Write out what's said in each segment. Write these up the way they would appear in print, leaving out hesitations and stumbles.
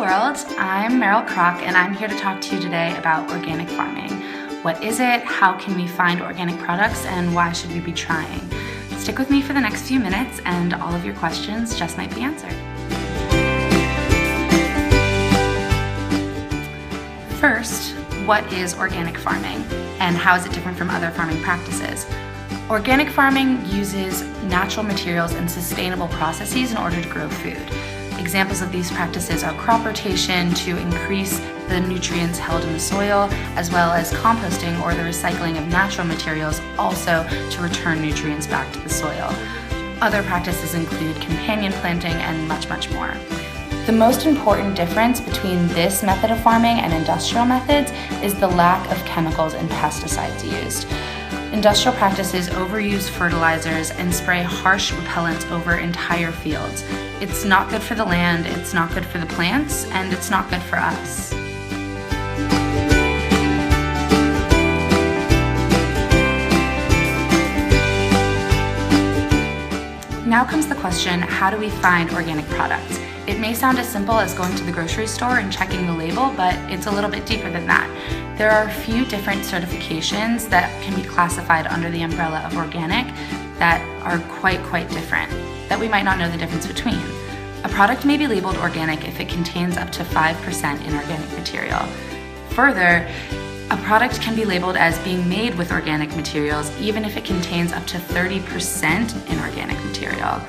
world, I'm Meryl Kroc and I'm here to talk to you today about organic farming. What is it, how can we find organic products, and why should we be trying? Stick with me for the next few minutes and all of your questions just might be answered. First, what is organic farming and how is it different from other farming practices? Organic farming uses natural materials and sustainable processes in order to grow food. Examples of these practices are crop rotation to increase the nutrients held in the soil, as well as composting or the recycling of natural materials, also to return nutrients back to the soil. Other practices include companion planting and much, much more. The most important difference between this method of farming and industrial methods is the lack of chemicals and pesticides used. Industrial practices overuse fertilizers and spray harsh repellents over entire fields. It's not good for the land, it's not good for the plants, and it's not good for us. Now comes the question, how do we find organic products? It may sound as simple as going to the grocery store and checking the label, but it's a little bit deeper than that. There are a few different certifications that can be classified under the umbrella of organic that are quite different, that we might not know the difference between. A product may be labeled organic if it contains up to 5% inorganic material. Further, a product can be labeled as being made with organic materials even if it contains up to 30% inorganic material.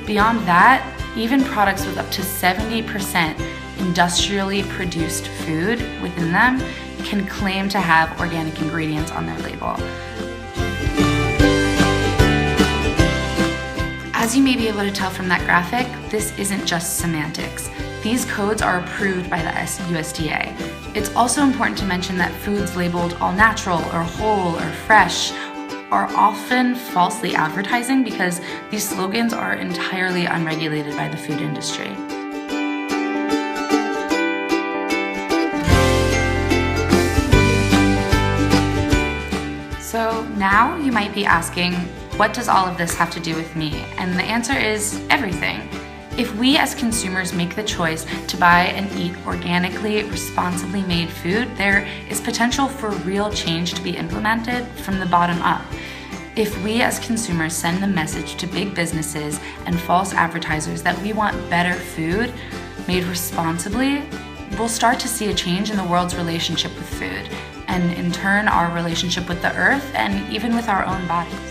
Beyond that, even products with up to 70% industrially produced food within them can claim to have organic ingredients on their label. As you may be able to tell from that graphic, this isn't just semantics. These codes are approved by the USDA. It's also important to mention that foods labeled all natural or whole or fresh are often falsely advertising because these slogans are entirely unregulated by the food industry. So now you might be asking, what does all of this have to do with me? And the answer is everything. If we as consumers make the choice to buy and eat organically, responsibly made food, there is potential for real change to be implemented from the bottom up. If we as consumers send the message to big businesses and false advertisers that we want better food made responsibly, we'll start to see a change in the world's relationship with food, and in turn our relationship with the earth and even with our own bodies.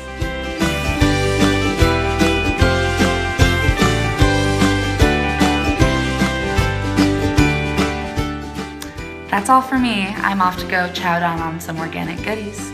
That's all for me. I'm off to go chow down on some organic goodies.